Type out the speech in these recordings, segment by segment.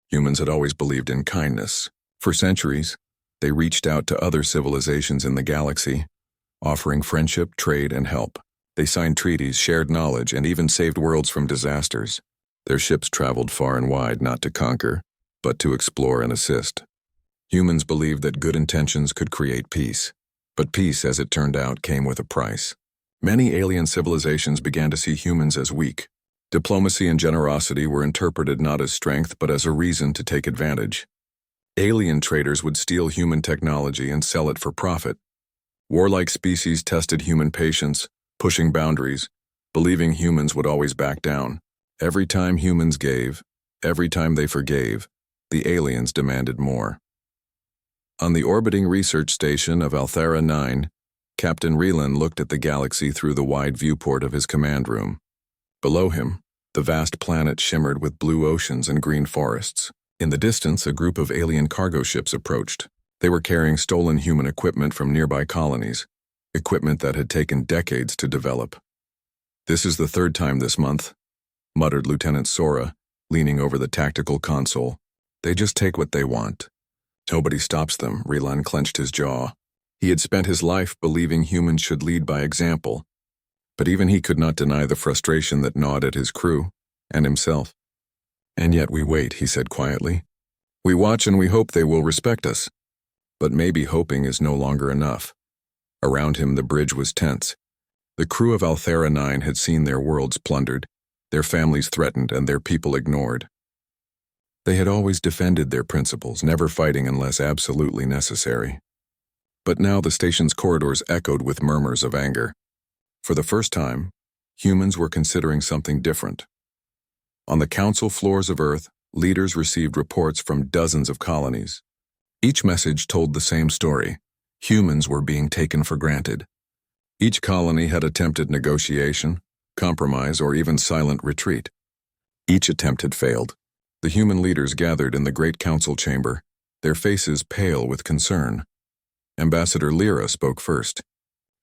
Humans had always believed in kindness. For centuries, they reached out to other civilizations in the galaxy, offering friendship, trade, and help. They signed treaties, shared knowledge, and even saved worlds from disasters. Their ships traveled far and wide not to conquer, but to explore and assist. Humans believed that good intentions could create peace, but peace, as it turned out, came with a price. Many alien civilizations began to see humans as weak. Diplomacy and generosity were interpreted not as strength but as a reason to take advantage. Alien traders would steal human technology and sell it for profit. Warlike species tested human patience, pushing boundaries, believing humans would always back down. Every time humans gave, every time they forgave, the aliens demanded more. On the orbiting research station of Althera 9, Captain Relan looked at the galaxy through the wide viewport of his command room. Below him, the vast planet shimmered with blue oceans and green forests. In the distance, a group of alien cargo ships approached. They were carrying stolen human equipment from nearby colonies, equipment that had taken decades to develop. "This is the third time this month," muttered Lieutenant Sora, leaning over the tactical console. "They just take what they want. Nobody stops them." Relan clenched his jaw. He had spent his life believing humans should lead by example, but even he could not deny the frustration that gnawed at his crew and himself. "And yet we wait," he said quietly. "We watch and we hope they will respect us. But maybe hoping is no longer enough." Around him the bridge was tense. The crew of Althera 9 had seen their worlds plundered, their families threatened, and their people ignored. They had always defended their principles, never fighting unless absolutely necessary. But now the station's corridors echoed with murmurs of anger. For the first time, humans were considering something different. On the council floors of Earth, leaders received reports from dozens of colonies. Each message told the same story. Humans were being taken for granted. Each colony had attempted negotiation, compromise, or even silent retreat. Each attempt had failed. The human leaders gathered in the great council chamber, their faces pale with concern. Ambassador Lyra spoke first.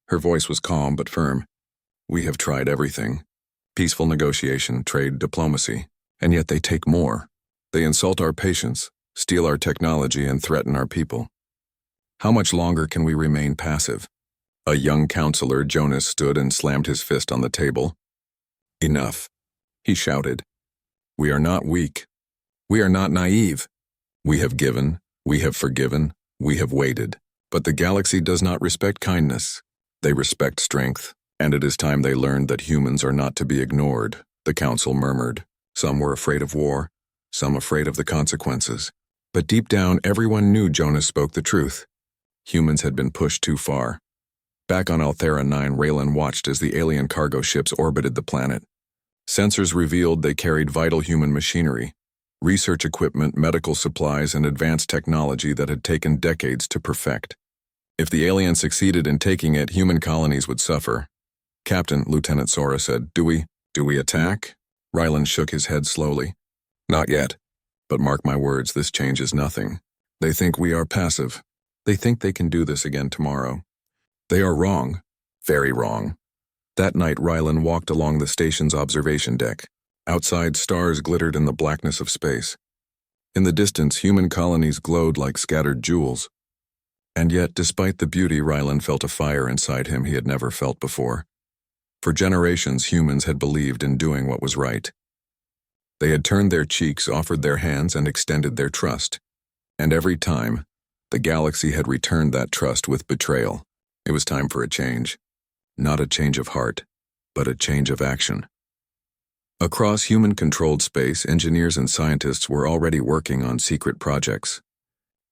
Her voice was calm but firm. "We have tried everything. Peaceful negotiation, trade, diplomacy, and yet they take more. They insult our patience, steal our technology, and threaten our people. How much longer can we remain passive?" A young counselor, Jonas, stood and slammed his fist on the table. "Enough," he shouted. "We are not weak. We are not naive. We have given, we have forgiven, we have waited. But the galaxy does not respect kindness. They respect strength, and it is time they learned that humans are not to be ignored," the council murmured. Some were afraid of war, some afraid of the consequences. But deep down, everyone knew Jonas spoke the truth. Humans had been pushed too far. Back on Althera 9, Raylan watched as the alien cargo ships orbited the planet. Sensors revealed they carried vital human machinery, research equipment, medical supplies, and advanced technology that had taken decades to perfect. If the aliens succeeded in taking it, human colonies would suffer. "Captain," Lieutenant Sora said, Do we attack?" Rylan shook his head slowly. "Not yet. But mark my words, this changes nothing. They think we are passive. They think they can do this again tomorrow. They are wrong. Very wrong." That night, Rylan walked along the station's observation deck. Outside, stars glittered in the blackness of space. In the distance, human colonies glowed like scattered jewels. And yet, despite the beauty, Rylan felt a fire inside him he had never felt before. For generations, humans had believed in doing what was right. They had turned their cheeks, offered their hands, and extended their trust. And every time, the galaxy had returned that trust with betrayal. It was time for a change. Not a change of heart, but a change of action. Across human-controlled space, engineers and scientists were already working on secret projects.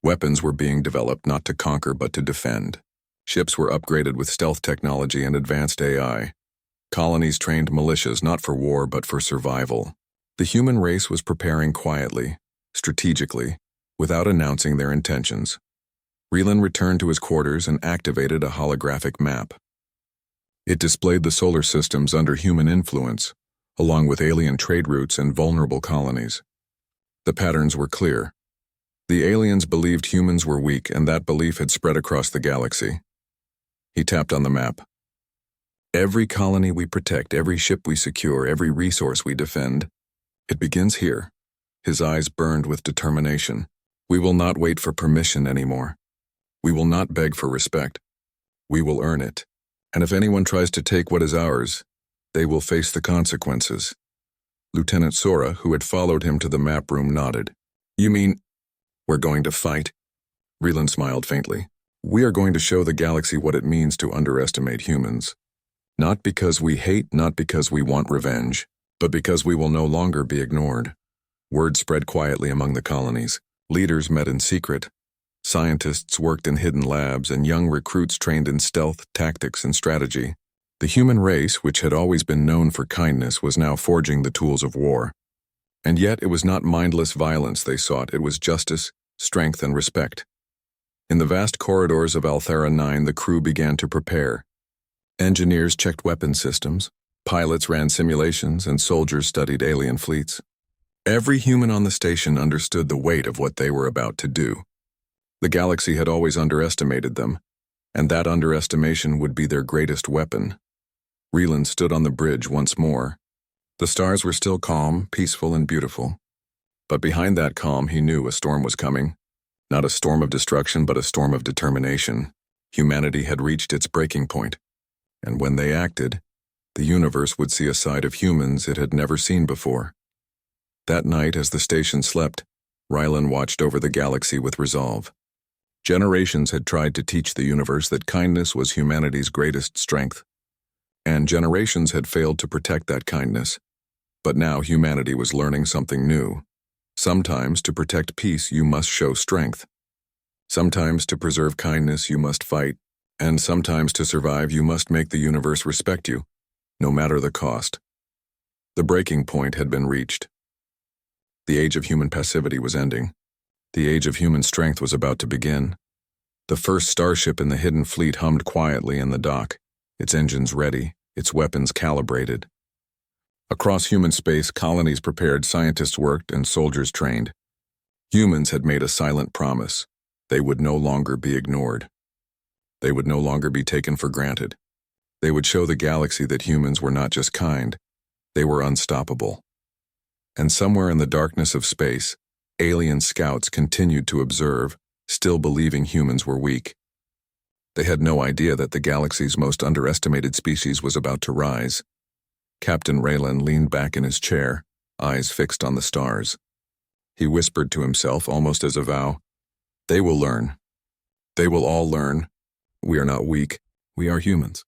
Weapons were being developed not to conquer but to defend. Ships were upgraded with stealth technology and advanced AI. Colonies trained militias not for war but for survival. The human race was preparing quietly, strategically, without announcing their intentions. Relan returned to his quarters and activated a holographic map. It displayed the solar systems under human influence, along with alien trade routes and vulnerable colonies. The patterns were clear. The aliens believed humans were weak, and that belief had spread across the galaxy. He tapped on the map. "Every colony we protect, every ship we secure, every resource we defend, it begins here. His eyes burned with determination. We will not wait for permission anymore. We will not beg for respect. We will earn it. And if anyone tries to take what is ours, they will face the consequences. Lieutenant Sora, who had followed him to the map room, nodded. You mean, we're going to fight? Relan smiled faintly. We are going to show the galaxy what it means to underestimate humans. Not because we hate, not because we want revenge, but because we will no longer be ignored. Word spread quietly among the colonies. Leaders met in secret. Scientists worked in hidden labs, and young recruits trained in stealth, tactics, and strategy. The human race, which had always been known for kindness, was now forging the tools of war. And yet it was not mindless violence they sought, it was justice, strength, and respect. In the vast corridors of Althera 9, the crew began to prepare. Engineers checked weapon systems, pilots ran simulations, and soldiers studied alien fleets. Every human on the station understood the weight of what they were about to do. The galaxy had always underestimated them, and that underestimation would be their greatest weapon. Relan stood on the bridge once more. The stars were still calm, peaceful, and beautiful. But behind that calm, he knew a storm was coming. Not a storm of destruction, but a storm of determination. Humanity had reached its breaking point, and when they acted, the universe would see a side of humans it had never seen before. That night, as the station slept, Rylan watched over the galaxy with resolve. Generations had tried to teach the universe that kindness was humanity's greatest strength, and generations had failed to protect that kindness. But now humanity was learning something new. Sometimes to protect peace you must show strength. Sometimes to preserve kindness you must fight, and sometimes to survive you must make the universe respect you, no matter the cost. The breaking point had been reached. The age of human passivity was ending. The age of human strength was about to begin. The first starship in the hidden fleet hummed quietly in the dock, its engines ready, its weapons calibrated. Across human space, colonies prepared, scientists worked, and soldiers trained. Humans had made a silent promise. They would no longer be ignored. They would no longer be taken for granted. They would show the galaxy that humans were not just kind, they were unstoppable. And somewhere in the darkness of space, alien scouts continued to observe, still believing humans were weak. They had no idea that the galaxy's most underestimated species was about to rise. Captain Raylan leaned back in his chair, eyes fixed on the stars. He whispered to himself, almost as a vow, "They will learn. They will all learn. We are not weak. We are humans.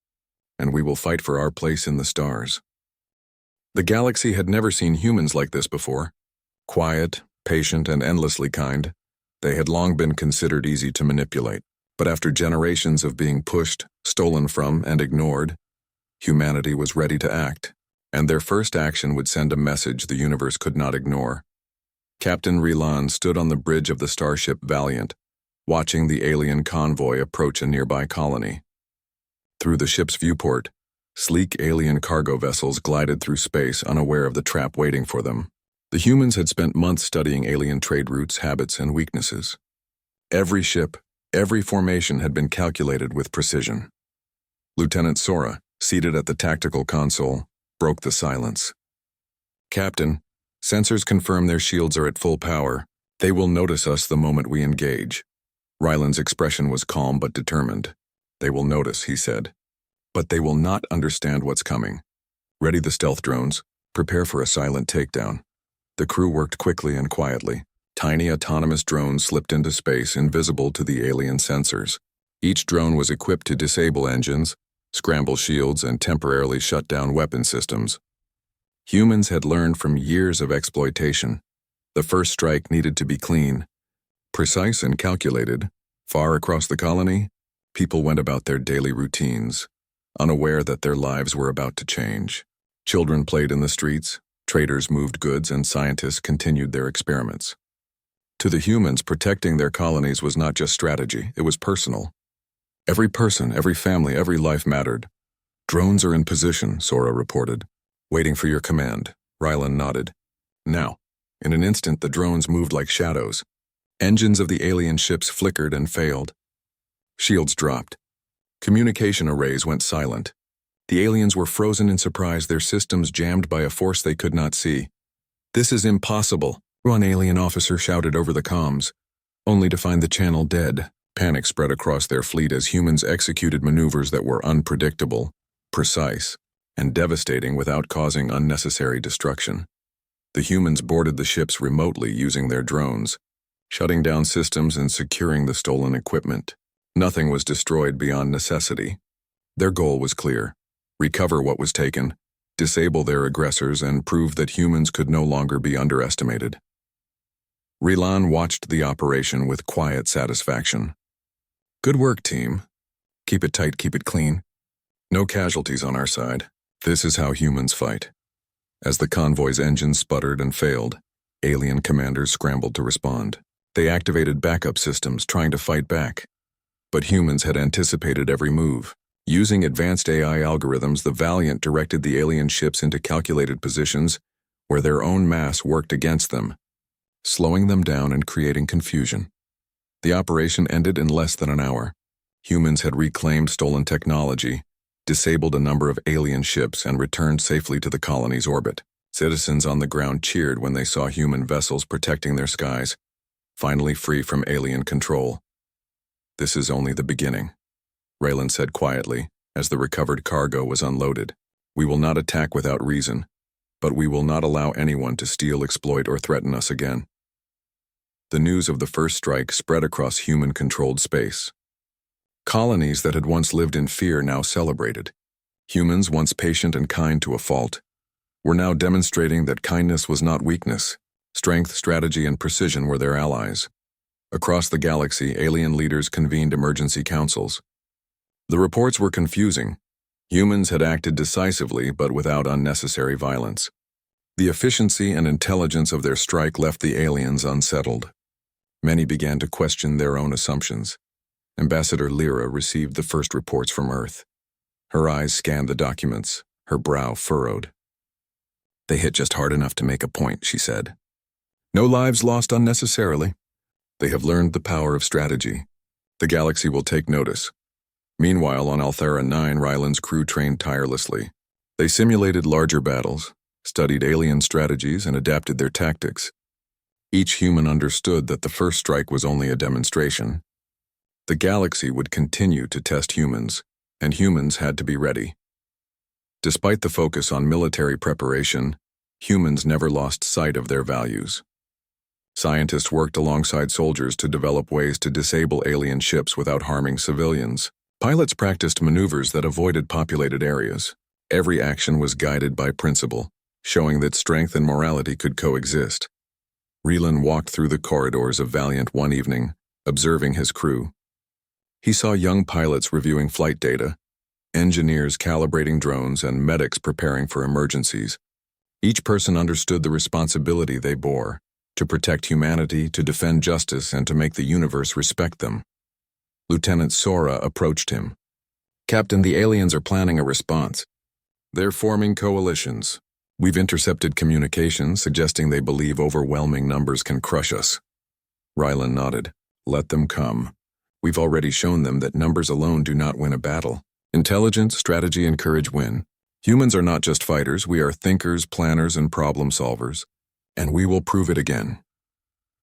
And we will fight for our place in the stars." The galaxy had never seen humans like this before. Quiet, patient, and endlessly kind. They had long been considered easy to manipulate. But after generations of being pushed, stolen from, and ignored, humanity was ready to act. And their first action would send a message the universe could not ignore. Captain Relan stood on the bridge of the starship Valiant, watching the alien convoy approach a nearby colony. Through the ship's viewport, sleek alien cargo vessels glided through space, unaware of the trap waiting for them. The humans had spent months studying alien trade routes, habits, and weaknesses. Every ship, every formation had been calculated with precision. Lieutenant Sora, seated at the tactical console, broke the silence. "Captain, sensors confirm their shields are at full power. They will notice us the moment we engage." Rylan's expression was calm but determined. "They will notice," he said. "But they will not understand what's coming. Ready the stealth drones. Prepare for a silent takedown." The crew worked quickly and quietly. Tiny autonomous drones slipped into space, invisible to the alien sensors. Each drone was equipped to disable engines, scramble shields, and temporarily shut down weapon systems. Humans had learned from years of exploitation. The first strike needed to be clean. Precise and calculated, far across the colony, people went about their daily routines, unaware that their lives were about to change. Children played in the streets, traders moved goods, and scientists continued their experiments. To the humans, protecting their colonies was not just strategy, it was personal. Every person, every family, every life mattered. "Drones are in position," Sora reported. "Waiting for your command." Rylan nodded. Now, in an instant, the drones moved like shadows. Engines of the alien ships flickered and failed. Shields dropped. Communication arrays went silent. The aliens were frozen in surprise, their systems jammed by a force they could not see. "This is impossible," One alien officer shouted over the comms, only to find the channel dead. Panic spread across their fleet as humans executed maneuvers that were unpredictable, precise, and devastating without causing unnecessary destruction. The humans boarded the ships remotely using their drones, shutting down systems and securing the stolen equipment. Nothing was destroyed beyond necessity. Their goal was clear: recover what was taken, disable their aggressors, and prove that humans could no longer be underestimated. Rilan watched the operation with quiet satisfaction. Good work, team. Keep it tight, keep it clean. No casualties on our side. This is how humans fight. As the convoy's engines sputtered and failed, alien commanders scrambled to respond. They activated backup systems, trying to fight back. But humans had anticipated every move. Using advanced AI algorithms, the Valiant directed the alien ships into calculated positions where their own mass worked against them, slowing them down and creating confusion. The operation ended in less than an hour. Humans had reclaimed stolen technology, disabled a number of alien ships, and returned safely to the colony's orbit. Citizens on the ground cheered when they saw human vessels protecting their skies, finally free from alien control. This is only the beginning, Raylan said quietly as the recovered cargo was unloaded. We will not attack without reason, but we will not allow anyone to steal, exploit, or threaten us again. The news of the first strike spread across human-controlled space. Colonies that had once lived in fear now celebrated. Humans, once patient and kind to a fault, were now demonstrating that kindness was not weakness. Strength, strategy, and precision were their allies. Across the galaxy, alien leaders convened emergency councils. The reports were confusing. Humans had acted decisively but without unnecessary violence. The efficiency and intelligence of their strike left the aliens unsettled. Many began to question their own assumptions. Ambassador Lyra received the first reports from Earth. Her eyes scanned the documents, her brow furrowed. They hit just hard enough to make a point, she said. No lives lost unnecessarily. They have learned the power of strategy. The galaxy will take notice. Meanwhile, on Althera 9, Ryland's crew trained tirelessly. They simulated larger battles, studied alien strategies, and adapted their tactics. Each human understood that the first strike was only a demonstration. The galaxy would continue to test humans, and humans had to be ready. Despite the focus on military preparation, humans never lost sight of their values. Scientists worked alongside soldiers to develop ways to disable alien ships without harming civilians. Pilots practiced maneuvers that avoided populated areas. Every action was guided by principle, showing that strength and morality could coexist. Rylan walked through the corridors of Valiant one evening, observing his crew. He saw young pilots reviewing flight data, engineers calibrating drones, and medics preparing for emergencies. Each person understood the responsibility they bore: to protect humanity, to defend justice, and to make the universe respect them. Lieutenant Sora approached him. Captain, the aliens are planning a response. They're forming coalitions. We've intercepted communications suggesting they believe overwhelming numbers can crush us. Rylan nodded. Let them come. We've already shown them that numbers alone do not win a battle. Intelligence, strategy, and courage win. Humans are not just fighters, we are thinkers, planners, and problem solvers. And we will prove it again.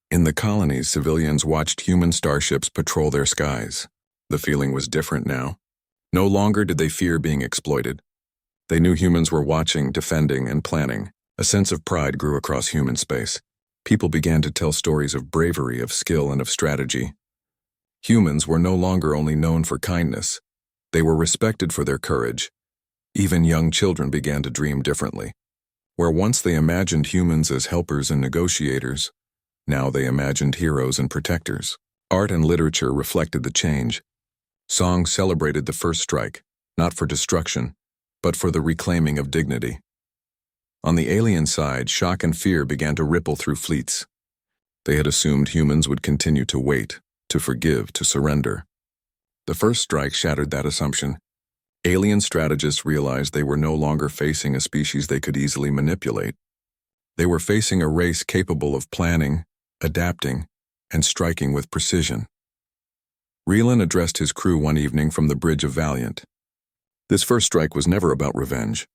In the colonies, civilians watched human starships patrol their skies. The feeling was different now. No longer did they fear being exploited. They knew humans were watching, defending, and planning. A sense of pride grew across human space. People began to tell stories of bravery, of skill, and of strategy. Humans were no longer only known for kindness. They were respected for their courage. Even young children began to dream differently. Where once they imagined humans as helpers and negotiators, now they imagined heroes and protectors. Art and literature reflected the change. Songs celebrated the first strike, not for destruction, but for the reclaiming of dignity. On the alien side, shock and fear began to ripple through fleets. They had assumed humans would continue to wait, to forgive, to surrender. The first strike shattered that assumption. Alien strategists realized they were no longer facing a species they could easily manipulate. They were facing a race capable of planning, adapting, and striking with precision. Rylan addressed his crew one evening from the bridge of Valiant. This first strike was never about revenge.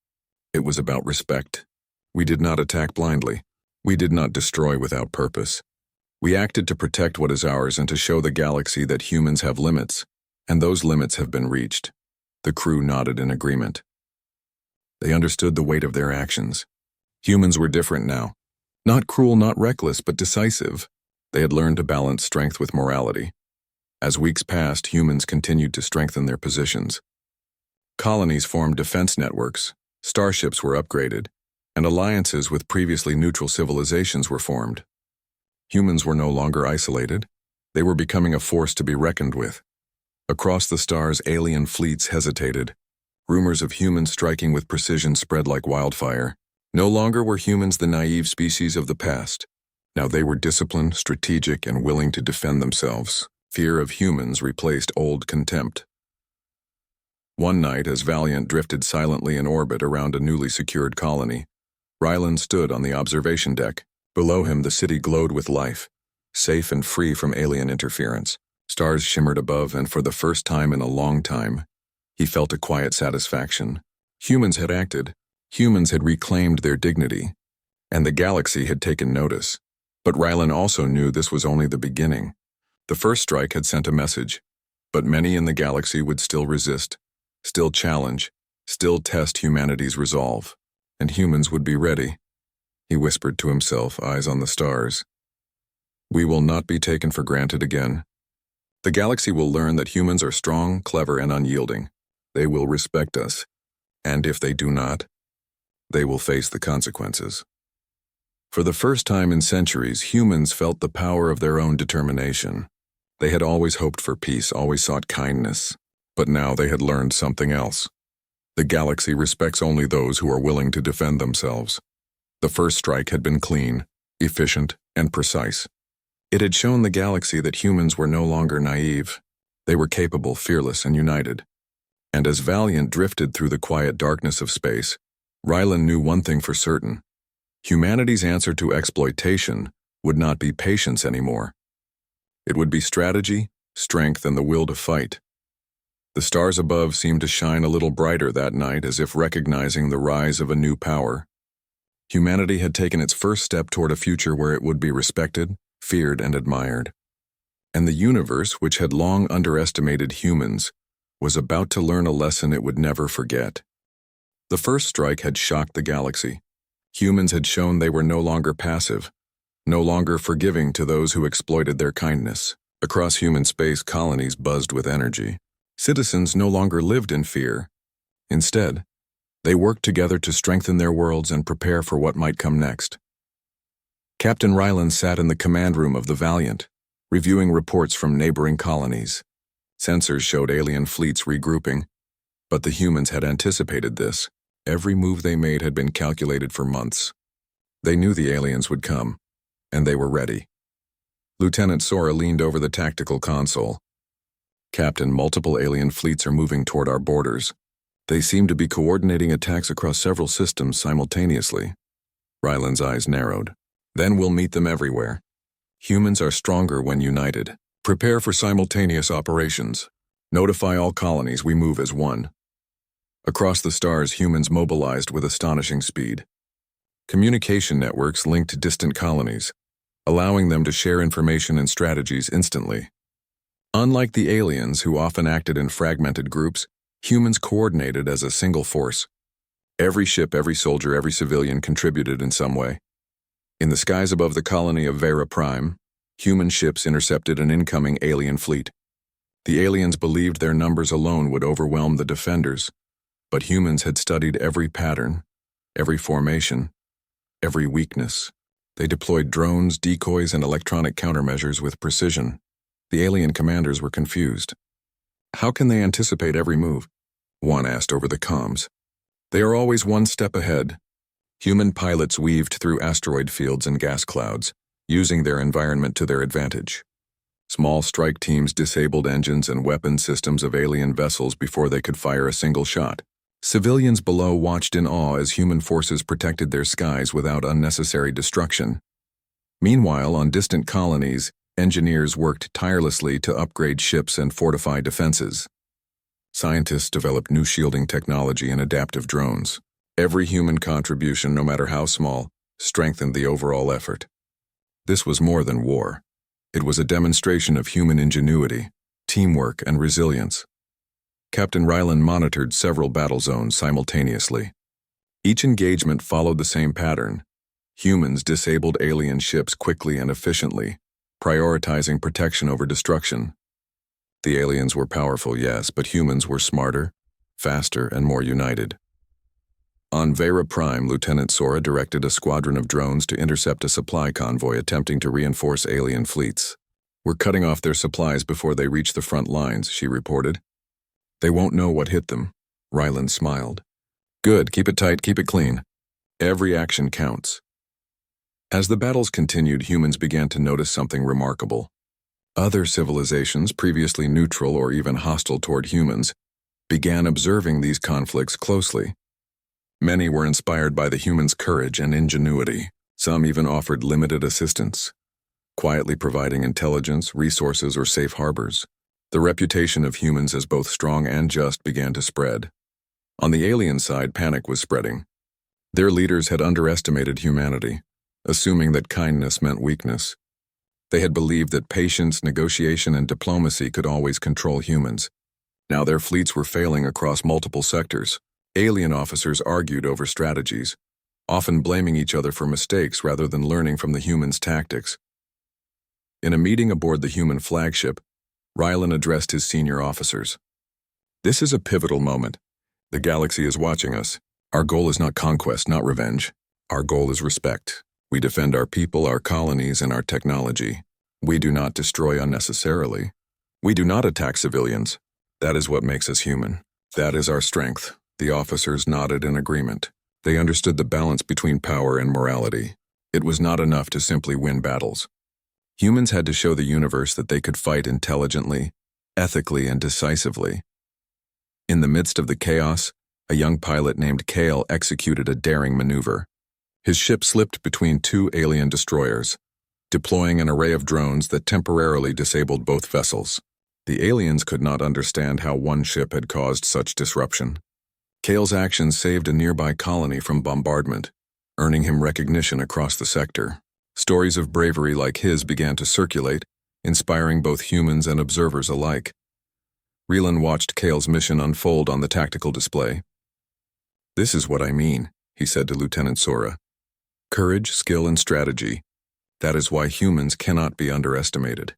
It was about respect. We did not attack blindly. We did not destroy without purpose. We acted to protect what is ours and to show the galaxy that humans have limits, and those limits have been reached. The crew nodded in agreement. They understood the weight of their actions. Humans were different now. Not cruel, not reckless, but decisive. They had learned to balance strength with morality. As weeks passed, humans continued to strengthen their positions. Colonies formed defense networks, starships were upgraded, and alliances with previously neutral civilizations were formed. Humans were no longer isolated. They were becoming a force to be reckoned with. Across the stars, alien fleets hesitated. Rumors of humans striking with precision spread like wildfire. No longer were humans the naive species of the past. Now they were disciplined, strategic, and willing to defend themselves. Fear of humans replaced old contempt. One night, as Valiant drifted silently in orbit around a newly secured colony, Ryland stood on the observation deck. Below him, the city glowed with life, safe and free from alien interference. Stars shimmered above, and for the first time in a long time, he felt a quiet satisfaction. Humans had acted. Humans had reclaimed their dignity, and the galaxy had taken notice. But Ryland also knew this was only the beginning. The first strike had sent a message, but many in the galaxy would still resist, still challenge, still test humanity's resolve, and humans would be ready. He whispered to himself, eyes on the stars. We will not be taken for granted again. The galaxy will learn that humans are strong, clever, and unyielding. They will respect us, and if they do not, they will face the consequences. For the first time in centuries, humans felt the power of their own determination. They had always hoped for peace, always sought kindness, but now they had learned something else. The galaxy respects only those who are willing to defend themselves. The first strike had been clean, efficient, and precise. It had shown the galaxy that humans were no longer naive. They were capable, fearless, and united. And as Valiant drifted through the quiet darkness of space, Ryland knew one thing for certain. Humanity's answer to exploitation would not be patience anymore. It would be strategy, strength, and the will to fight. The stars above seemed to shine a little brighter that night, as if recognizing the rise of a new power. Humanity had taken its first step toward a future where it would be respected, feared, and admired. And the universe, which had long underestimated humans, was about to learn a lesson it would never forget. The first strike had shocked the galaxy. Humans had shown they were no longer passive, no longer forgiving to those who exploited their kindness. Across human space, colonies buzzed with energy. Citizens no longer lived in fear. Instead, they worked together to strengthen their worlds and prepare for what might come next. Captain Ryland sat in the command room of the Valiant, reviewing reports from neighboring colonies. Sensors showed alien fleets regrouping, but the humans had anticipated this. Every move they made had been calculated for months. They knew the aliens would come, and they were ready. Lieutenant Sora leaned over the tactical console. Captain, multiple alien fleets are moving toward our borders. They seem to be coordinating attacks across several systems simultaneously. Ryland's eyes narrowed. Then we'll meet them everywhere. Humans are stronger when united. Prepare for simultaneous operations. Notify all colonies we move as one. Across the stars, humans mobilized with astonishing speed. Communication networks linked distant colonies, allowing them to share information and strategies instantly. Unlike the aliens, who often acted in fragmented groups, humans coordinated as a single force. Every ship, every soldier, every civilian contributed in some way. In the skies above the colony of Vera Prime, human ships intercepted an incoming alien fleet. The aliens believed their numbers alone would overwhelm the defenders, but humans had studied every pattern, every formation, every weakness. They deployed drones, decoys, and electronic countermeasures with precision. The alien commanders were confused. How can they anticipate every move? One asked over the comms. They are always one step ahead. Human pilots weaved through asteroid fields and gas clouds, using their environment to their advantage. Small strike teams disabled engines and weapon systems of alien vessels before they could fire a single shot. Civilians below watched in awe as human forces protected their skies without unnecessary destruction. Meanwhile, on distant colonies, engineers worked tirelessly to upgrade ships and fortify defenses. Scientists developed new shielding technology and adaptive drones. Every human contribution, no matter how small, strengthened the overall effort. This was more than war. It was a demonstration of human ingenuity, teamwork, and resilience. Captain Rylan monitored several battle zones simultaneously. Each engagement followed the same pattern. Humans disabled alien ships quickly and efficiently, prioritizing protection over destruction. The aliens were powerful, yes, but humans were smarter, faster, and more united. On Vera Prime, Lieutenant Sora directed a squadron of drones to intercept a supply convoy attempting to reinforce alien fleets. "We're cutting off their supplies before they reach the front lines," she reported. "They won't know what hit them." Ryland smiled. "Good, keep it tight, keep it clean. Every action counts." As the battles continued, humans began to notice something remarkable. Other civilizations, previously neutral or even hostile toward humans, began observing these conflicts closely. Many were inspired by the humans' courage and ingenuity. Some even offered limited assistance, quietly providing intelligence, resources, or safe harbors. The reputation of humans as both strong and just began to spread. On the alien side, panic was spreading. Their leaders had underestimated humanity, assuming that kindness meant weakness. They had believed that patience, negotiation, and diplomacy could always control humans. Now their fleets were failing across multiple sectors. Alien officers argued over strategies, often blaming each other for mistakes rather than learning from the humans' tactics. In a meeting aboard the human flagship, Rylan addressed his senior officers. "This is a pivotal moment. The galaxy is watching us. Our goal is not conquest, not revenge. Our goal is respect. We defend our people, our colonies, and our technology. We do not destroy unnecessarily. We do not attack civilians. That is what makes us human. That is our strength." The officers nodded in agreement. They understood the balance between power and morality. It was not enough to simply win battles. Humans had to show the universe that they could fight intelligently, ethically, and decisively. In the midst of the chaos, a young pilot named Kale executed a daring maneuver. His ship slipped between two alien destroyers, deploying an array of drones that temporarily disabled both vessels. The aliens could not understand how one ship had caused such disruption. Kale's actions saved a nearby colony from bombardment, earning him recognition across the sector. Stories of bravery like his began to circulate, inspiring both humans and observers alike. Rylan watched Kale's mission unfold on the tactical display. "This is what I mean," he said to Lieutenant Sora. "Courage, skill, and strategy. That is why humans cannot be underestimated."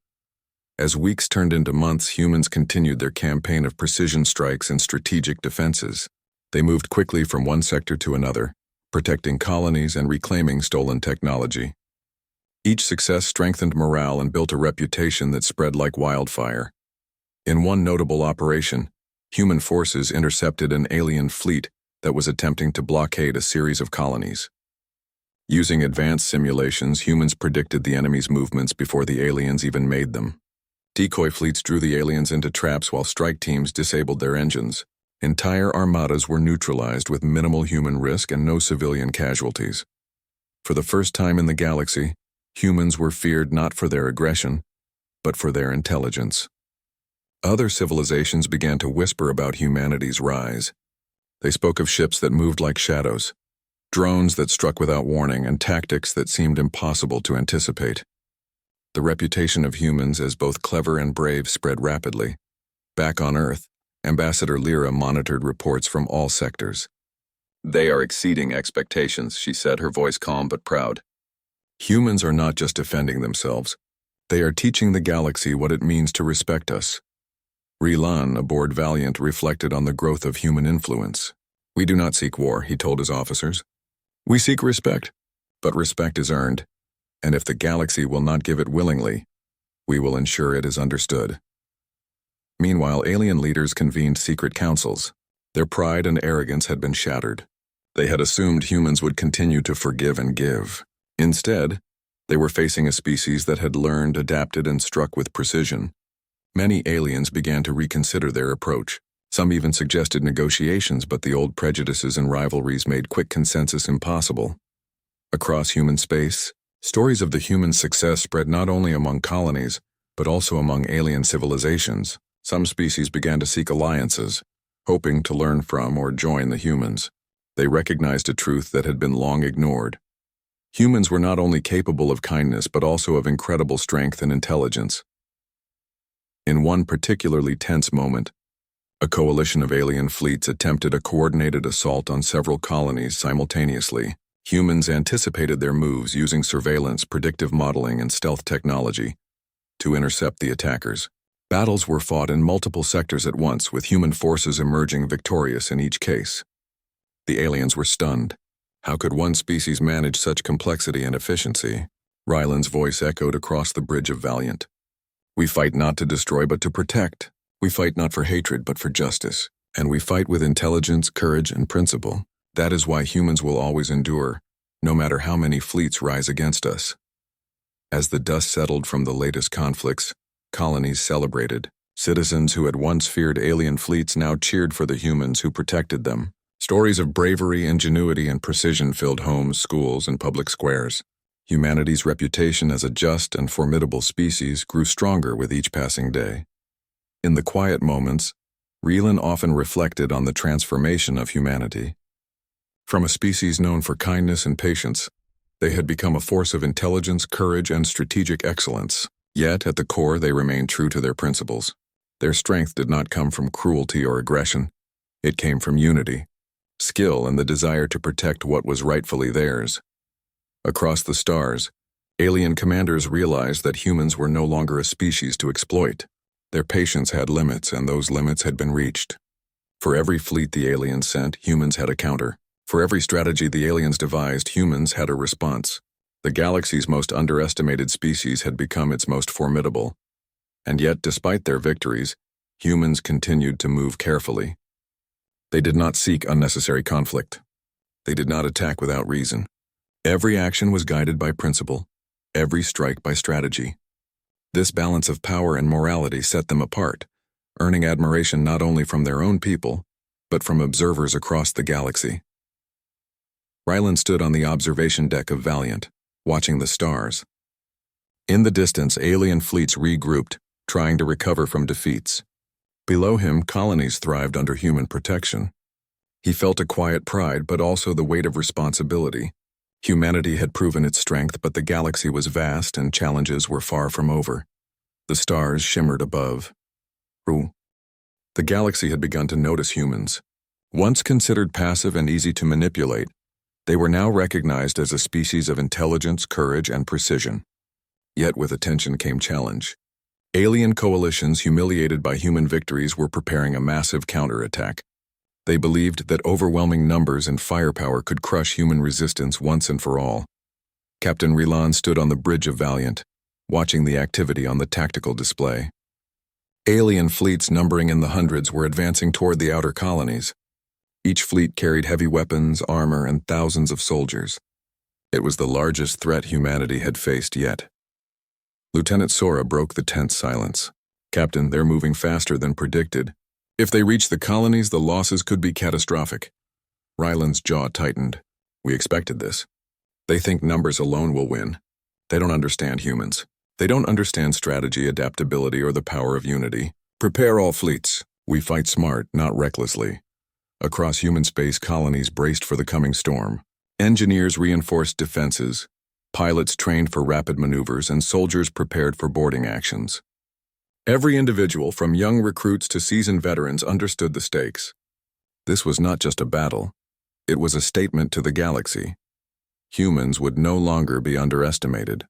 As weeks turned into months, humans continued their campaign of precision strikes and strategic defenses. They moved quickly from one sector to another, protecting colonies and reclaiming stolen technology. Each success strengthened morale and built a reputation that spread like wildfire. In one notable operation, human forces intercepted an alien fleet that was attempting to blockade a series of colonies. Using advanced simulations, humans predicted the enemy's movements before the aliens even made them. Decoy fleets drew the aliens into traps while strike teams disabled their engines. Entire armadas were neutralized with minimal human risk and no civilian casualties. For the first time in the galaxy, humans were feared not for their aggression, but for their intelligence. Other civilizations began to whisper about humanity's rise. They spoke of ships that moved like shadows, drones that struck without warning, and tactics that seemed impossible to anticipate. The reputation of humans as both clever and brave spread rapidly. Back on Earth, Ambassador Lyra monitored reports from all sectors. "They are exceeding expectations," she said, her voice calm but proud. "Humans are not just defending themselves. They are teaching the galaxy what it means to respect us." Rylan, aboard Valiant, reflected on the growth of human influence. "We do not seek war," he told his officers. "We seek respect, but respect is earned, and if the galaxy will not give it willingly, we will ensure it is understood." Meanwhile, alien leaders convened secret councils. Their pride and arrogance had been shattered. They had assumed humans would continue to forgive and give. Instead, they were facing a species that had learned, adapted, and struck with precision. Many aliens began to reconsider their approach. Some even suggested negotiations, but the old prejudices and rivalries made quick consensus impossible. Across human space, stories of the human success spread not only among colonies, but also among alien civilizations. Some species began to seek alliances, hoping to learn from or join the humans. They recognized a truth that had been long ignored. Humans were not only capable of kindness but also of incredible strength and intelligence. In one particularly tense moment, a coalition of alien fleets attempted a coordinated assault on several colonies simultaneously. Humans anticipated their moves using surveillance, predictive modeling, and stealth technology to intercept the attackers. Battles were fought in multiple sectors at once, with human forces emerging victorious in each case. The aliens were stunned. How could one species manage such complexity and efficiency? Ryland's voice echoed across the bridge of Valiant. We fight not to destroy but to protect. We fight not for hatred but for justice. And we fight with intelligence, courage, and principle. That is why humans will always endure, no matter how many fleets rise against us. As the dust settled from the latest conflicts, colonies celebrated. Citizens who had once feared alien fleets now cheered for the humans who protected them. Stories of bravery, ingenuity, and precision filled homes, schools, and public squares. Humanity's reputation as a just and formidable species grew stronger with each passing day. In the quiet moments, Ryland often reflected on the transformation of humanity. From a species known for kindness and patience, they had become a force of intelligence, courage, and strategic excellence. Yet, at the core, they remained true to their principles. Their strength did not come from cruelty or aggression. It came from unity, skill, and the desire to protect what was rightfully theirs. Across the stars, alien commanders realized that humans were no longer a species to exploit. Their patience had limits, and those limits had been reached. For every fleet the aliens sent, humans had a counter. For every strategy the aliens devised, humans had a response. The galaxy's most underestimated species had become its most formidable. And yet, despite their victories, humans continued to move carefully. They did not seek unnecessary conflict. They did not attack without reason. Every action was guided by principle, every strike by strategy. This balance of power and morality set them apart, earning admiration not only from their own people, but from observers across the galaxy. Ryland stood on the observation deck of Valiant, watching the stars. In the distance, alien fleets regrouped, trying to recover from defeats. Below him, colonies thrived under human protection. He felt a quiet pride, but also the weight of responsibility. Humanity had proven its strength, but the galaxy was vast and challenges were far from over. The stars shimmered above. The galaxy had begun to notice humans. Once considered passive and easy to manipulate, they were now recognized as a species of intelligence, courage, and precision. Yet with attention came challenge. Alien coalitions, humiliated by human victories, were preparing a massive counterattack. They believed that overwhelming numbers and firepower could crush human resistance once and for all. Captain Ryland stood on the bridge of Valiant, watching the activity on the tactical display. Alien fleets numbering in the hundreds were advancing toward the outer colonies. Each fleet carried heavy weapons, armor, and thousands of soldiers. It was the largest threat humanity had faced yet. Lieutenant Sora broke the tense silence. Captain, they're moving faster than predicted. If they reach the colonies, the losses could be catastrophic. Ryland's jaw tightened. We expected this. They think numbers alone will win. They don't understand humans. They don't understand strategy, adaptability, or the power of unity. Prepare all fleets. We fight smart, not recklessly. Across human space, colonies braced for the coming storm. Engineers reinforced defenses. Pilots trained for rapid maneuvers, and soldiers prepared for boarding actions. Every individual, from young recruits to seasoned veterans, understood the stakes. This was not just a battle. It was a statement to the galaxy. Humans would no longer be underestimated.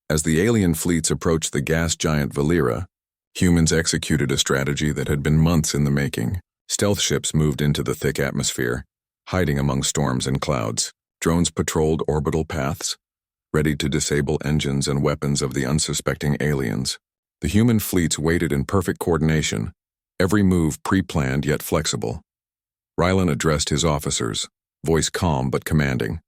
As the alien fleets approached the gas giant Valera, humans executed a strategy that had been months in the making. Stealth ships moved into the thick atmosphere, hiding among storms and clouds. Drones patrolled orbital paths, ready to disable engines and weapons of the unsuspecting aliens. The human fleets waited in perfect coordination, every move pre-planned yet flexible. Ryland addressed his officers, voice calm but commanding.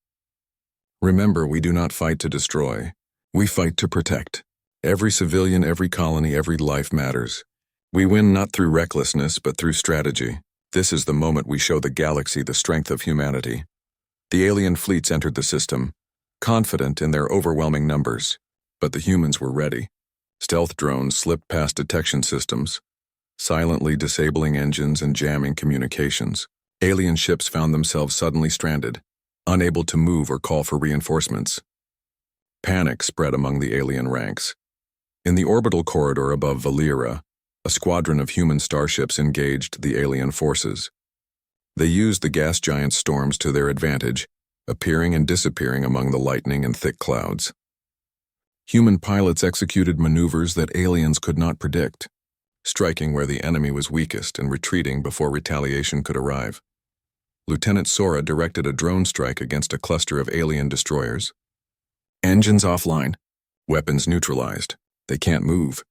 Remember, we do not fight to destroy. We fight to protect. Every civilian, every colony, every life matters. We win not through recklessness, but through strategy. This is the moment we show the galaxy the strength of humanity. The alien fleets entered the system, confident in their overwhelming numbers, but the humans were ready. Stealth drones slipped past detection systems, silently disabling engines and jamming communications. Alien ships found themselves suddenly stranded, unable to move or call for reinforcements. Panic spread among the alien ranks. In the orbital corridor above Valera, a squadron of human starships engaged the alien forces. They used the gas giant storms to their advantage, appearing and disappearing among the lightning and thick clouds. Human pilots executed maneuvers that aliens could not predict, striking where the enemy was weakest and retreating before retaliation could arrive. Lieutenant Sora directed a drone strike against a cluster of alien destroyers. "Engines offline. Weapons neutralized. They can't move,"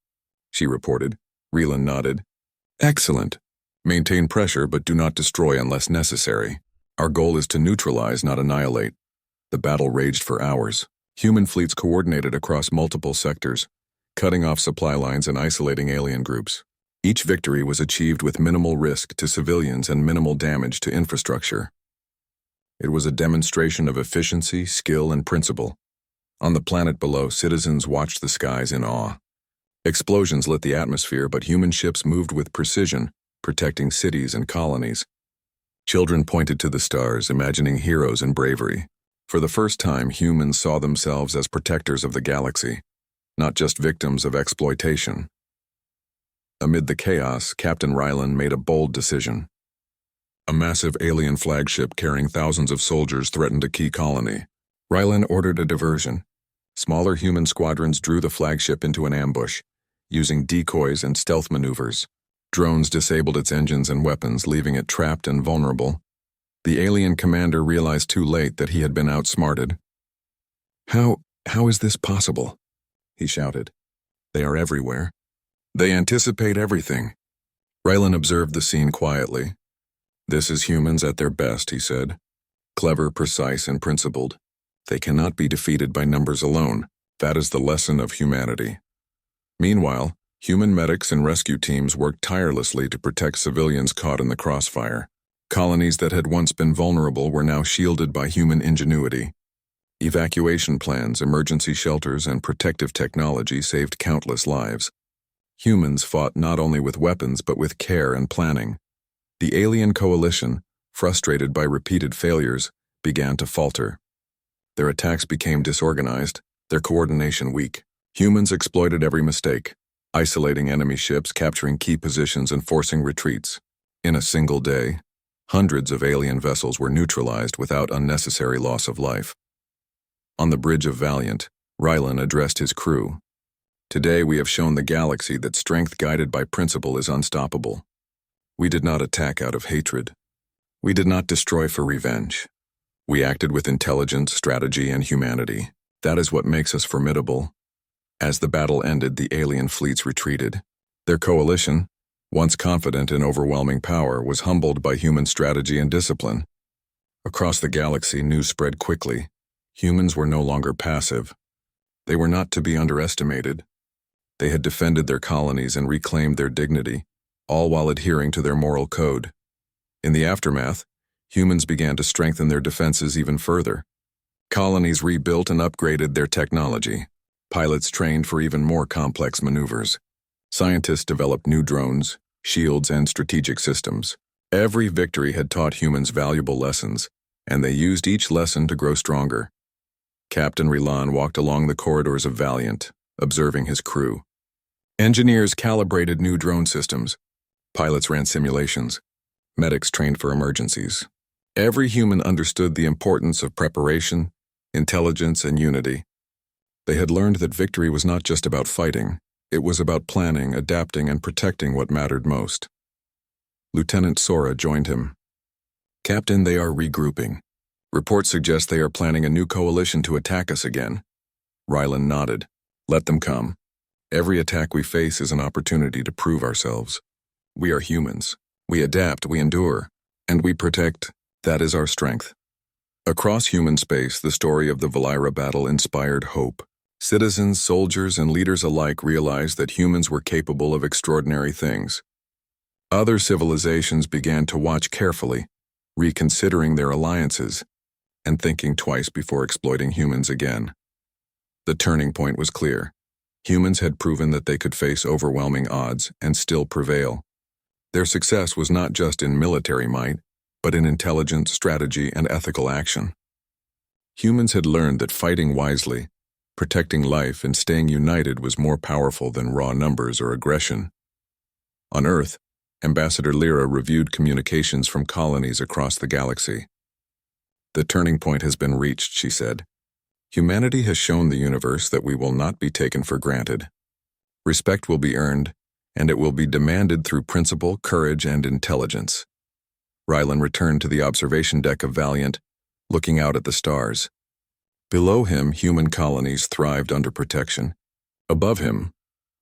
she reported. Relan nodded. "Excellent. Maintain pressure but do not destroy unless necessary. Our goal is to neutralize, not annihilate." The battle raged for hours. Human fleets coordinated across multiple sectors, cutting off supply lines and isolating alien groups. Each victory was achieved with minimal risk to civilians and minimal damage to infrastructure. It was a demonstration of efficiency, skill, and principle. On the planet below, citizens watched the skies in awe. Explosions lit the atmosphere, but human ships moved with precision, protecting cities and colonies. Children pointed to the stars, imagining heroes and bravery. For the first time, humans saw themselves as protectors of the galaxy, not just victims of exploitation. Amid the chaos, Captain Rylan made a bold decision. A massive alien flagship carrying thousands of soldiers threatened a key colony. Rylan ordered a diversion. Smaller human squadrons drew the flagship into an ambush, using decoys and stealth maneuvers. Drones disabled its engines and weapons, leaving it trapped and vulnerable. The alien commander realized too late that he had been outsmarted. How is this possible?" he shouted. "They are everywhere. They anticipate everything." Rylan observed the scene quietly. "This is humans at their best," he said. "Clever, precise, and principled. They cannot be defeated by numbers alone. That is the lesson of humanity." Meanwhile, human medics and rescue teams worked tirelessly to protect civilians caught in the crossfire. Colonies that had once been vulnerable were now shielded by human ingenuity. Evacuation plans, emergency shelters, and protective technology saved countless lives. Humans fought not only with weapons but with care and planning. The alien coalition, frustrated by repeated failures, began to falter. Their attacks became disorganized, their coordination weak. Humans exploited every mistake, isolating enemy ships, capturing key positions, and forcing retreats. In a single day, hundreds of alien vessels were neutralized without unnecessary loss of life. On the bridge of Valiant, Rylan addressed his crew. "Today we have shown the galaxy that strength guided by principle is unstoppable. We did not attack out of hatred. We did not destroy for revenge. We acted with intelligence, strategy, and humanity. That is what makes us formidable." As the battle ended, the alien fleets retreated. Their coalition, once confident in overwhelming power, was humbled by human strategy and discipline. Across the galaxy, news spread quickly. Humans were no longer passive. They were not to be underestimated. They had defended their colonies and reclaimed their dignity, all while adhering to their moral code. In the aftermath, humans began to strengthen their defenses even further. Colonies rebuilt and upgraded their technology. Pilots trained for even more complex maneuvers. Scientists developed new drones, shields, and strategic systems. Every victory had taught humans valuable lessons, and they used each lesson to grow stronger. Captain Rylan walked along the corridors of Valiant, observing his crew. Engineers calibrated new drone systems. Pilots ran simulations. Medics trained for emergencies. Every human understood the importance of preparation, intelligence, and unity. They had learned that victory was not just about fighting. It was about planning, adapting, and protecting what mattered most. Lieutenant Sora joined him. "Captain, they are regrouping. Reports suggest they are planning a new coalition to attack us again." Rylan nodded. "Let them come. Every attack we face is an opportunity to prove ourselves. We are humans. We adapt, we endure, and we protect. That is our strength." Across human space, the story of the Valera battle inspired hope. Citizens, soldiers, and leaders alike realized that humans were capable of extraordinary things. Other civilizations began to watch carefully, reconsidering their alliances, and thinking twice before exploiting humans again. The turning point was clear. Humans had proven that they could face overwhelming odds and still prevail. Their success was not just in military might, but in intelligence, strategy, and ethical action. Humans had learned that fighting wisely, protecting life, and staying united was more powerful than raw numbers or aggression. On Earth, Ambassador Lyra reviewed communications from colonies across the galaxy. "The turning point has been reached," she said. "Humanity has shown the universe that we will not be taken for granted. Respect will be earned, and it will be demanded through principle, courage, and intelligence." Rylan returned to the observation deck of Valiant, looking out at the stars. Below him, human colonies thrived under protection. Above him,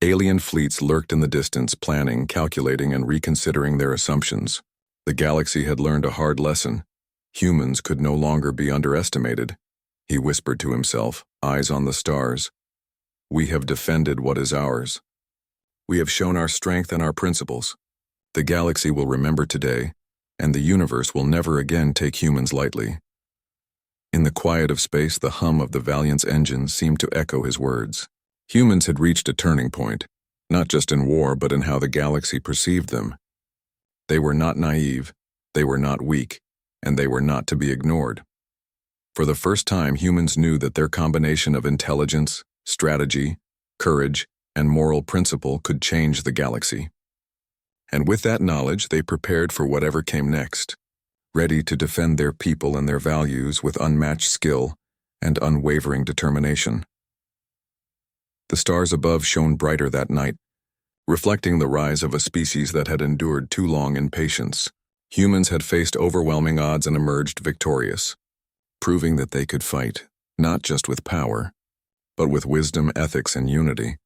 alien fleets lurked in the distance, planning, calculating, and reconsidering their assumptions. The galaxy had learned a hard lesson. Humans could no longer be underestimated. He whispered to himself, eyes on the stars. "We have defended what is ours. We have shown our strength and our principles. The galaxy will remember today, and the universe will never again take humans lightly." In the quiet of space, the hum of the Valiant's engines seemed to echo his words. Humans had reached a turning point, not just in war but in how the galaxy perceived them. They were not naive, they were not weak, and they were not to be ignored. For the first time, humans knew that their combination of intelligence, strategy, courage, and moral principle could change the galaxy. And with that knowledge, they prepared for whatever came next, ready to defend their people and their values with unmatched skill and unwavering determination. The stars above shone brighter that night, reflecting the rise of a species that had endured too long in patience. Humans had faced overwhelming odds and emerged victorious, proving that they could fight, not just with power, but with wisdom, ethics, and unity.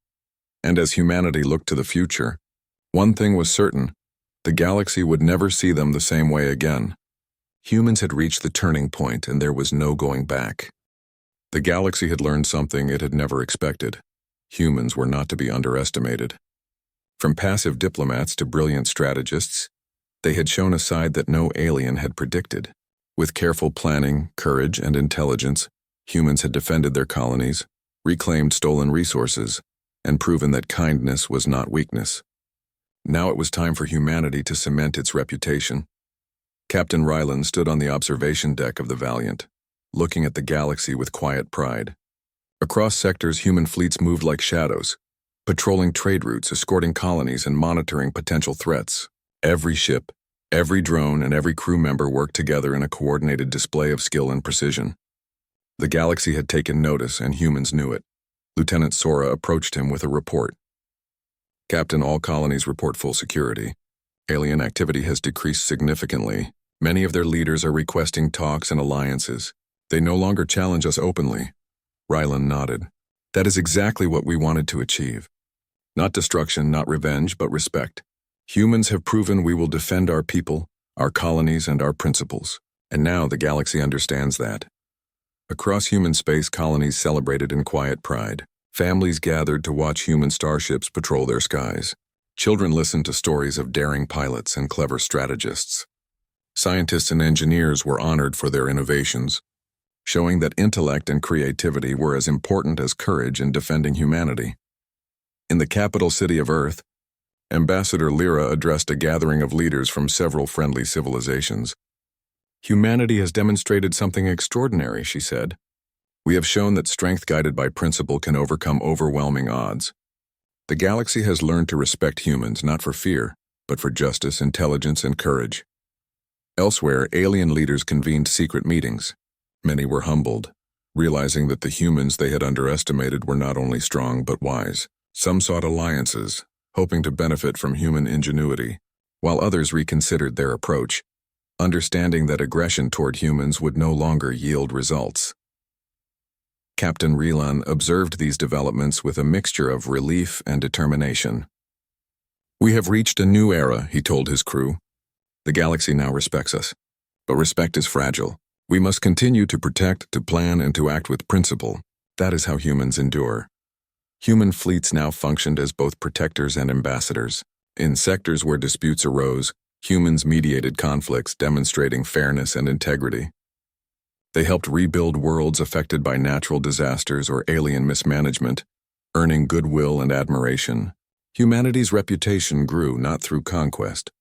And as humanity looked to the future, one thing was certain: the galaxy would never see them the same way again. Humans had reached the turning point, and there was no going back. The galaxy had learned something it had never expected. Humans were not to be underestimated. From passive diplomats to brilliant strategists, they had shown a side that no alien had predicted. With careful planning, courage, and intelligence, humans had defended their colonies, reclaimed stolen resources, and proven that kindness was not weakness. Now it was time for humanity to cement its reputation. Captain Rylan stood on the observation deck of the Valiant, looking at the galaxy with quiet pride. Across sectors, human fleets moved like shadows, patrolling trade routes, escorting colonies, and monitoring potential threats. Every ship, every drone, and every crew member worked together in a coordinated display of skill and precision. The galaxy had taken notice, and humans knew it. Lieutenant Sora approached him with a report. "Captain, all colonies report full security. Alien activity has decreased significantly. Many of their leaders are requesting talks and alliances. They no longer challenge us openly." Rylan nodded. "That is exactly what we wanted to achieve. Not destruction, not revenge, but respect. Humans have proven we will defend our people, our colonies, and our principles. And now the galaxy understands that." Across human space, colonies celebrated in quiet pride. Families gathered to watch human starships patrol their skies. Children listened to stories of daring pilots and clever strategists. Scientists and engineers were honored for their innovations, showing that intellect and creativity were as important as courage in defending humanity. In the capital city of Earth, Ambassador Lyra addressed a gathering of leaders from several friendly civilizations. "Humanity has demonstrated something extraordinary," she said. "We have shown that strength guided by principle can overcome overwhelming odds. The galaxy has learned to respect humans not for fear, but for justice, intelligence, and courage." Elsewhere, alien leaders convened secret meetings. Many were humbled, realizing that the humans they had underestimated were not only strong but wise. Some sought alliances, hoping to benefit from human ingenuity, while others reconsidered their approach, understanding that aggression toward humans would no longer yield results. Captain Rylan observed these developments with a mixture of relief and determination. "We have reached a new era," he told his crew. "The galaxy now respects us. But respect is fragile. We must continue to protect, to plan, and to act with principle. That is how humans endure." Human fleets now functioned as both protectors and ambassadors. In sectors where disputes arose, humans mediated conflicts, demonstrating fairness and integrity. They helped rebuild worlds affected by natural disasters or alien mismanagement, earning goodwill and admiration. Humanity's reputation grew not through conquest,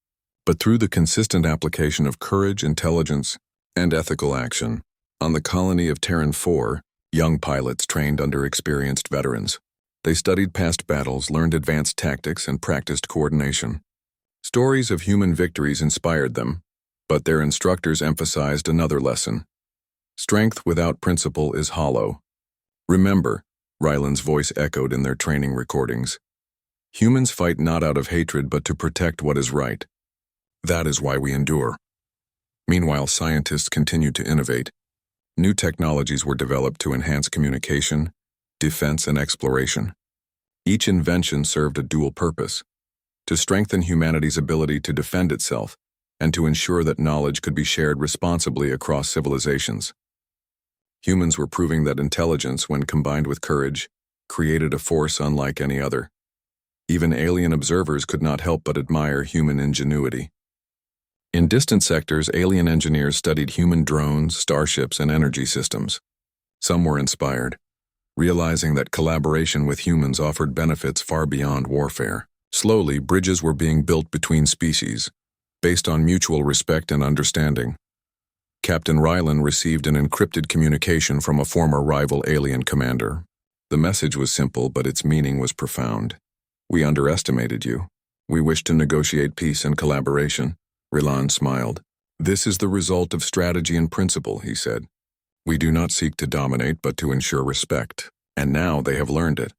but through the consistent application of courage, intelligence, and ethical action. On the colony of Terran 4, young pilots trained under experienced veterans. They studied past battles, learned advanced tactics, and practiced coordination. Stories of human victories inspired them, but their instructors emphasized another lesson. Strength without principle is hollow. Remember, Ryland's voice echoed in their training recordings. Humans fight not out of hatred but to protect what is right. That is why we endure. Meanwhile, scientists continued to innovate. New technologies were developed to enhance communication, defense, and exploration. Each invention served a dual purpose: to strengthen humanity's ability to defend itself and to ensure that knowledge could be shared responsibly across civilizations. Humans were proving that intelligence, when combined with courage, created a force unlike any other. Even alien observers could not help but admire human ingenuity. In distant sectors, alien engineers studied human drones, starships, and energy systems. Some were inspired, realizing that collaboration with humans offered benefits far beyond warfare. Slowly, bridges were being built between species, based on mutual respect and understanding. Captain Ryland received an encrypted communication from a former rival alien commander. The message was simple, but its meaning was profound. "We underestimated you. We wish to negotiate peace and collaboration." Ryland smiled. "This is the result of strategy and principle," he said. "We do not seek to dominate, but to ensure respect." And now they have learned it.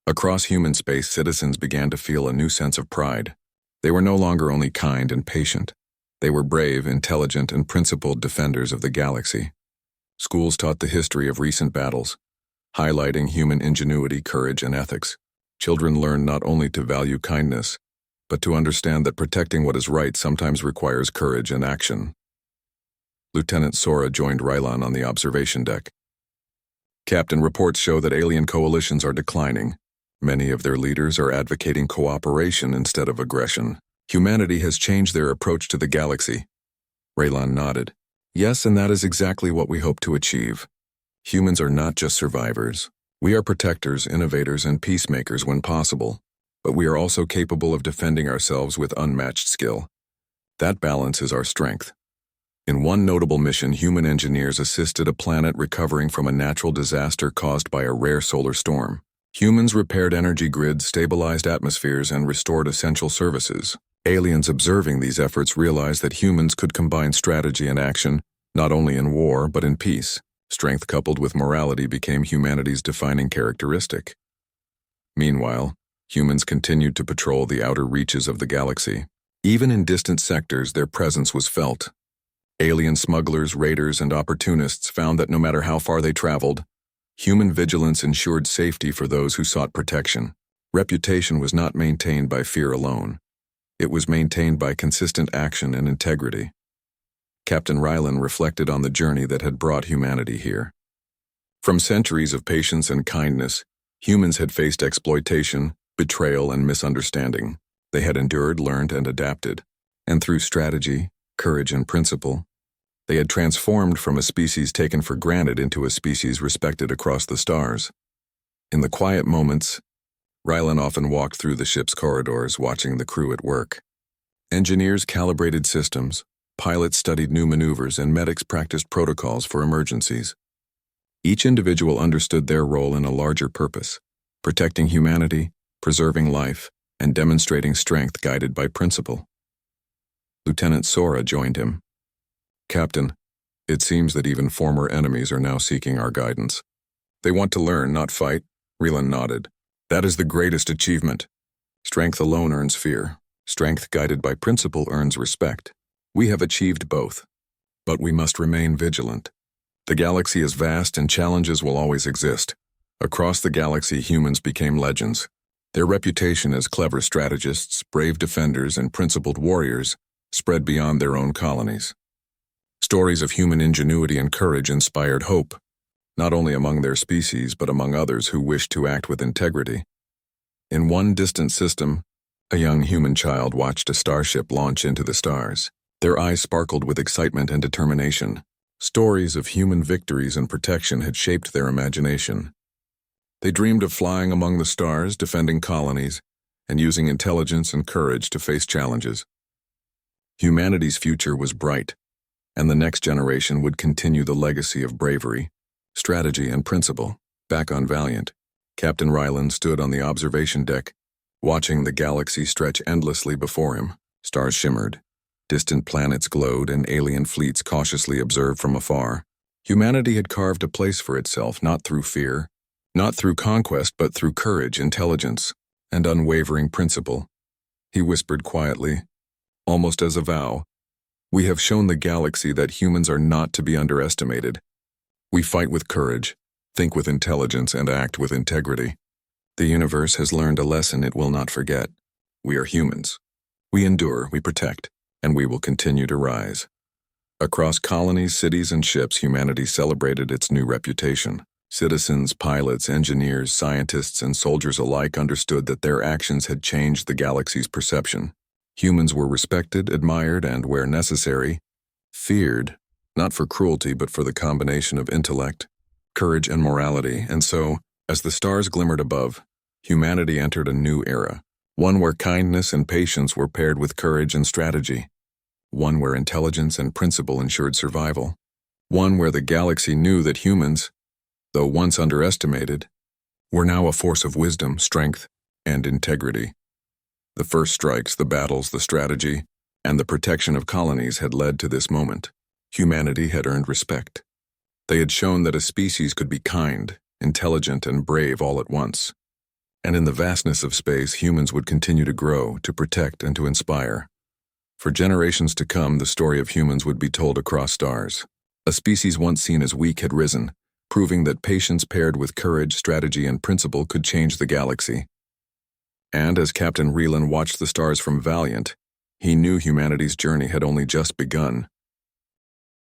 Across human space, citizens began to feel a new sense of pride. They were no longer only kind and patient. They were brave, intelligent, and principled defenders of the galaxy. Schools taught the history of recent battles, highlighting human ingenuity, courage, and ethics. Children learned not only to value kindness, but to understand that protecting what is right sometimes requires courage and action. Lieutenant Sora joined Rylan on the observation deck. "Captain, reports show that alien coalitions are declining. Many of their leaders are advocating cooperation instead of aggression. Humanity has changed their approach to the galaxy." Raylan nodded. "Yes, and that is exactly what we hope to achieve. Humans are not just survivors. We are protectors, innovators, and peacemakers when possible, but we are also capable of defending ourselves with unmatched skill. That balance is our strength." In one notable mission, human engineers assisted a planet recovering from a natural disaster caused by a rare solar storm. Humans repaired energy grids, stabilized atmospheres, and restored essential services. Aliens observing these efforts realized that humans could combine strategy and action, not only in war but in peace. Strength coupled with morality became humanity's defining characteristic. Meanwhile, humans continued to patrol the outer reaches of the galaxy. Even in distant sectors, their presence was felt. Alien smugglers, raiders, and opportunists found that no matter how far they traveled, human vigilance ensured safety for those who sought protection. Reputation was not maintained by fear alone. It was maintained by consistent action and integrity. Captain Rylan reflected on the journey that had brought humanity here. From centuries of patience and kindness, humans had faced exploitation, betrayal, and misunderstanding. They had endured, learned, and adapted. And through strategy, courage, and principle, they had transformed from a species taken for granted into a species respected across the stars. In the quiet moments, Rylan often walked through the ship's corridors, watching the crew at work. Engineers calibrated systems, pilots studied new maneuvers, and medics practiced protocols for emergencies. Each individual understood their role in a larger purpose: protecting humanity, preserving life, and demonstrating strength guided by principle. Lieutenant Sora joined him. "Captain, it seems that even former enemies are now seeking our guidance. They want to learn, not fight." Rylan nodded. "That is the greatest achievement. Strength alone earns fear. Strength guided by principle earns respect. We have achieved both. But we must remain vigilant. The galaxy is vast and challenges will always exist. Across the galaxy, humans became legends. Their reputation as clever strategists, brave defenders, and principled warriors spread beyond their own colonies. Stories of human ingenuity and courage inspired hope, not only among their species but among others who wished to act with integrity. In one distant system, a young human child watched a starship launch into the stars. Their eyes sparkled with excitement and determination. Stories of human victories and protection had shaped their imagination. They dreamed of flying among the stars, defending colonies, and using intelligence and courage to face challenges. Humanity's future was bright, and the next generation would continue the legacy of bravery, strategy, and principle. Back on Valiant, Captain Ryland stood on the observation deck, watching the galaxy stretch endlessly before him. Stars shimmered, distant planets glowed, and alien fleets cautiously observed from afar. Humanity had carved a place for itself not through fear, not through conquest, but through courage, intelligence, and unwavering principle. He whispered quietly, almost as a vow, "We have shown the galaxy that humans are not to be underestimated. We fight with courage, think with intelligence, and act with integrity. The universe has learned a lesson it will not forget. We are humans. We endure, we protect, and we will continue to rise." Across colonies, cities, and ships, humanity celebrated its new reputation. Citizens, pilots, engineers, scientists, and soldiers alike understood that their actions had changed the galaxy's perception. Humans were respected, admired, and, where necessary, feared, not for cruelty but for the combination of intellect, courage, and morality. And so, as the stars glimmered above, humanity entered a new era, one where kindness and patience were paired with courage and strategy, one where intelligence and principle ensured survival, one where the galaxy knew that humans, though once underestimated, were now a force of wisdom, strength, and integrity. The first strikes, the battles, the strategy, and the protection of colonies had led to this moment. Humanity had earned respect. They had shown that a species could be kind, intelligent, and brave all at once. And in the vastness of space, humans would continue to grow, to protect, and to inspire. For generations to come, the story of humans would be told across stars. A species once seen as weak had risen, proving that patience paired with courage, strategy, and principle could change the galaxy. And as Captain Ryland watched the stars from Valiant, he knew humanity's journey had only just begun.